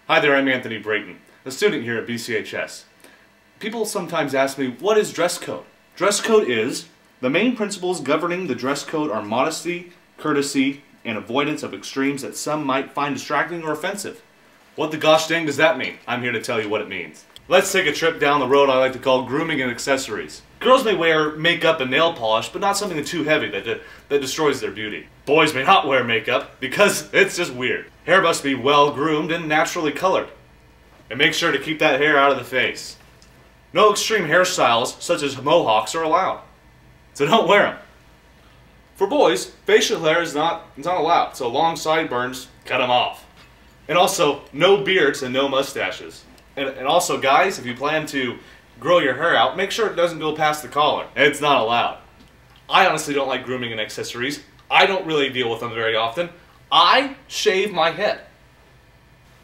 Hi there, I'm Anthony Brayton, a student here at BCHS. People sometimes ask me, what is dress code? Dress code is, the main principles governing the dress code are modesty, courtesy, and avoidance of extremes that some might find distracting or offensive. What the gosh dang does that mean? I'm here to tell you what it means. Let's take a trip down the road I like to call grooming and accessories. Girls may wear makeup and nail polish, but not something too heavy that destroys their beauty. Boys may not wear makeup because it's just weird. Hair must be well groomed and naturally colored. And make sure to keep that hair out of the face. No extreme hairstyles such as mohawks are allowed, so don't wear them. For boys, facial hair is not allowed, so long sideburns, cut them off. And also, no beards and no mustaches. And also, guys, if you plan to grow your hair out, make sure it doesn't go past the collar. It's not allowed. I honestly don't like grooming and accessories. I don't really deal with them very often. I shave my head.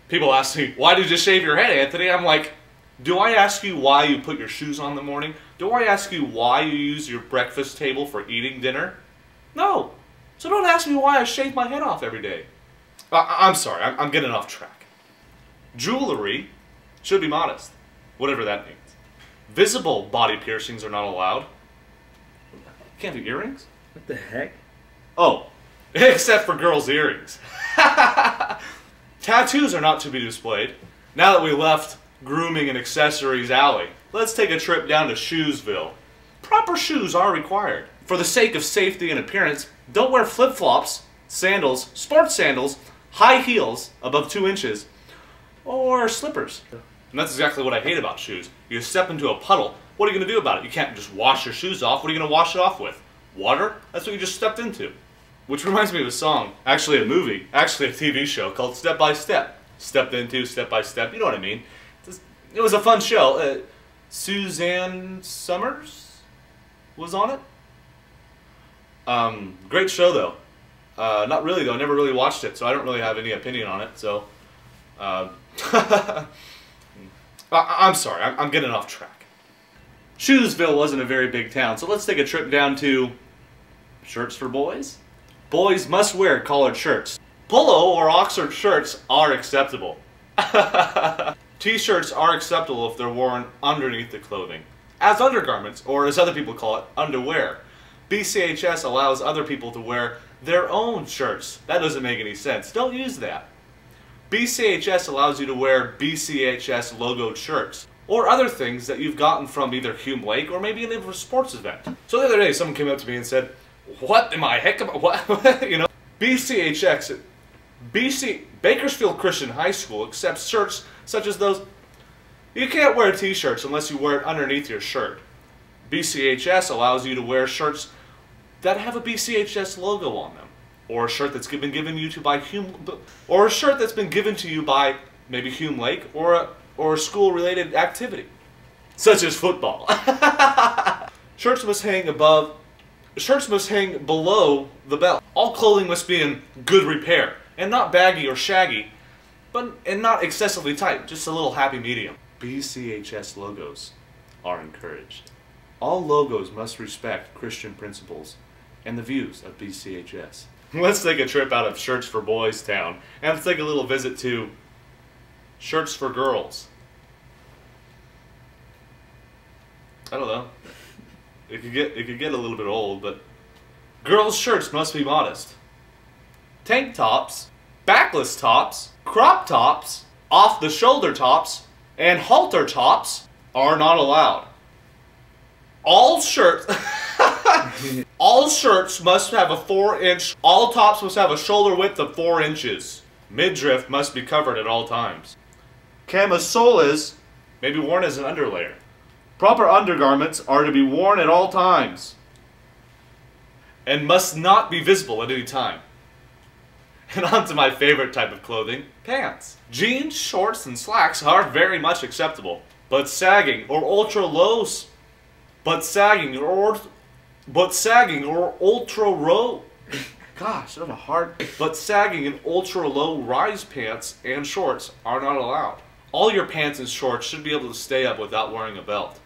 People ask me, why did you shave your head, Anthony? I'm like, do I ask you why you put your shoes on in the morning? Do I ask you why you use your breakfast table for eating dinner? No. So don't ask me why I shave my head off every day. I'm sorry, I'm getting off track. Jewelry should be modest, whatever that means. Visible body piercings are not allowed. Can't be earrings? What the heck? Oh, except for girls' earrings. Tattoos are not to be displayed. Now that we left grooming and accessories alley, let's take a trip down to Shoesville. Proper shoes are required. For the sake of safety and appearance, don't wear flip-flops, sandals, sports sandals, high heels above 2 inches, or slippers. And that's exactly what I hate about shoes. You step into a puddle, what are you going to do about it? You can't just wash your shoes off. What are you going to wash it off with? Water? That's what you just stepped into. Which reminds me of a song, actually a movie, actually a TV show called Step by Step. Stepped into, step by step, you know what I mean. It was a fun show. Suzanne Summers was on it. Great show though. Not really though, I never really watched it, so I don't really have any opinion on it, so... I'm sorry, I'm getting off track. Shoesville wasn't a very big town, so let's take a trip down to shirts for boys. Boys must wear collared shirts. Polo or Oxford shirts are acceptable. T-shirts are acceptable if they're worn underneath the clothing, as undergarments, or as other people call it, underwear. BCHS allows other people to wear their own shirts. That doesn't make any sense. Don't use that. BCHS allows you to wear BCHS logoed shirts, or other things that you've gotten from either Hume Lake or maybe in a sports event. So the other day someone came up to me and said, what am I heck about, what? You know, Bakersfield Christian High School accepts shirts such as those. You can't wear t-shirts unless you wear it underneath your shirt. BCHS allows you to wear shirts that have a BCHS logo on them, or a shirt that's been given you to by or a shirt that's been given to you by maybe Hume Lake or a school-related activity, such as football. Shirts must hang below the belt. All clothing must be in good repair, and not baggy or shaggy, and not excessively tight, just a little happy medium. BCHS logos are encouraged. All logos must respect Christian principles and the views of BCHS. Let's take a trip out of Shirts for Boys town, and let's take a little visit to Shirts for Girls. I don't know. It could get a little bit old, but girls' shirts must be modest. Tank tops, backless tops, crop tops, off-the-shoulder tops, and halter tops are not allowed. All shirts must have a 4-inch, all tops must have a shoulder width of 4 inches. Midriff must be covered at all times. Camisolas may be worn as an underlayer. Proper undergarments are to be worn at all times and must not be visible at any time. And on to my favorite type of clothing, pants. Jeans, shorts, and slacks are very much acceptable, but sagging or ultra low rise pants and shorts are not allowed. All your pants and shorts should be able to stay up without wearing a belt.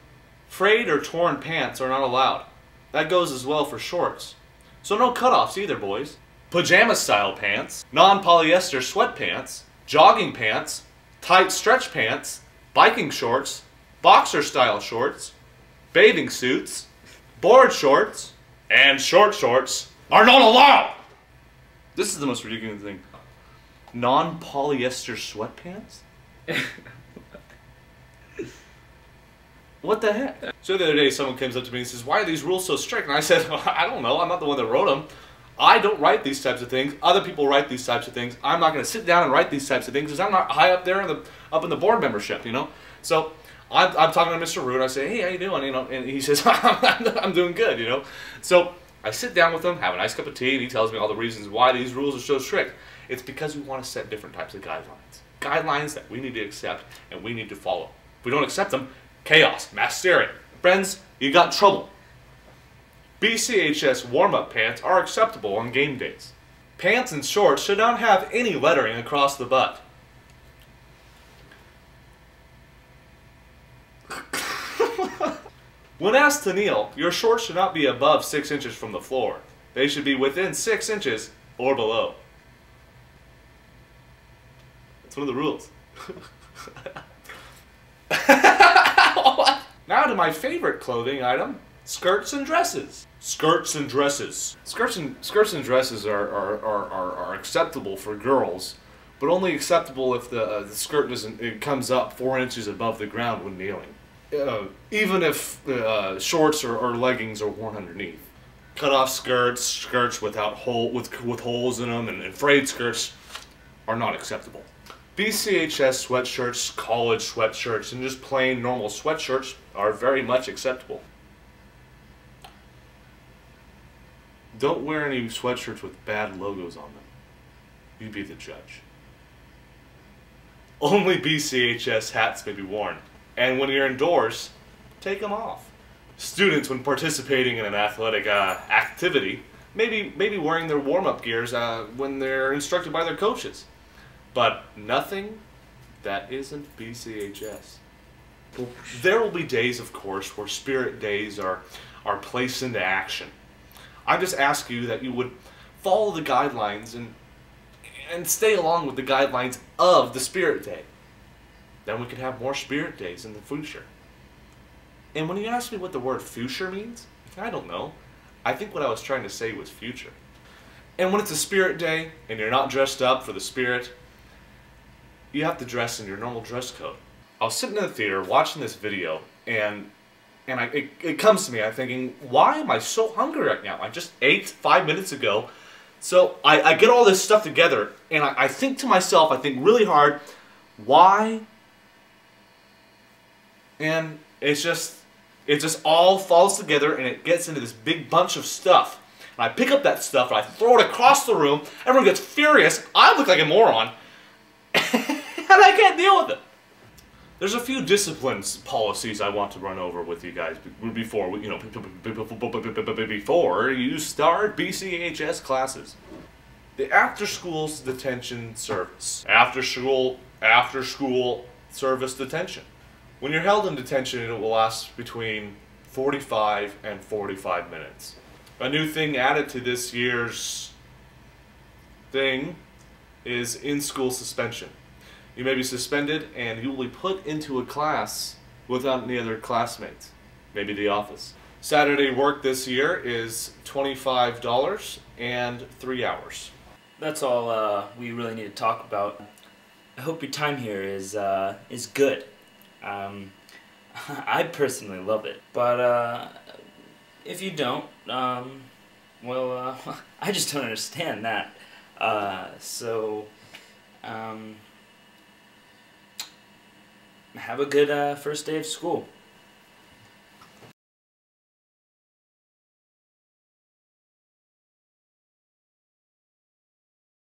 Frayed or torn pants are not allowed. That goes as well for shorts. So no cutoffs either, boys. Pajama style pants, non-polyester sweatpants, jogging pants, tight stretch pants, biking shorts, boxer-style shorts, bathing suits, board shorts, and short shorts are not allowed. This is the most ridiculous thing. Non-polyester sweatpants? What the heck? So the other day someone comes up to me and says, why are these rules so strict? And I said, well, I don't know, I'm not the one that wrote them. I don't write these types of things. Other people write these types of things. I'm not going to sit down and write these types of things because I'm not high up there in the board membership, you know? So I'm talking to Mr. Root. I say, hey, how you doing? You know, and he says, I'm doing good, you know? So I sit down with him, have a nice cup of tea, and he tells me all the reasons why these rules are so strict. It's because we want to set different types of guidelines. Guidelines that we need to accept and we need to follow. If we don't accept them, chaos, mass hysteria. Friends, you got trouble. BCHS warm-up pants are acceptable on game days. Pants and shorts should not have any lettering across the butt. When asked to kneel, your shorts should not be above 6 inches from the floor. They should be within 6 inches or below. That's one of the rules. Now to my favorite clothing item, skirts and dresses. Skirts and dresses. Skirts and dresses are acceptable for girls, but only acceptable if the skirt it comes up 4 inches above the ground when kneeling. Even if shorts or leggings are worn underneath. Cut off skirts with holes in them, and frayed skirts are not acceptable. BCHS sweatshirts, college sweatshirts, and just plain normal sweatshirts are very much acceptable. Don't wear any sweatshirts with bad logos on them. You be the judge. Only BCHS hats may be worn, and when you're indoors, take them off. Students, when participating in an athletic activity, maybe wearing their warm-up gears when they're instructed by their coaches. But nothing that isn't BCHS. There will be days, of course, where spirit days are placed into action. I just ask you that you would follow the guidelines and stay along with the guidelines of the spirit day. Then we could have more spirit days in the future. And when you ask me what the word future means, I don't know. I think what I was trying to say was future. And when it's a spirit day and you're not dressed up for the spirit, you have to dress in your normal dress code. I was sitting in the theater watching this video, and it comes to me, I'm thinking, why am I so hungry right now? I just ate 5 minutes ago. So I get all this stuff together, and I think to myself, I think really hard, why? And it just all falls together, and it gets into this big bunch of stuff. And I pick up that stuff, and I throw it across the room. Everyone gets furious. I look like a moron. And I can't deal with it. There's a few disciplines policies I want to run over with you guys before you start BCHS classes. The after-school detention service. After-school service detention. When you're held in detention, it will last between 45 and 45 minutes. A new thing added to this year's thing is in-school suspension. You may be suspended and you will be put into a class without any other classmates, maybe the office. Saturday work this year is $25 and 3 hours. That's all we really need to talk about. I hope your time here is good. I personally love it, but if you don't, well, I just don't understand that. Have a good first day of school.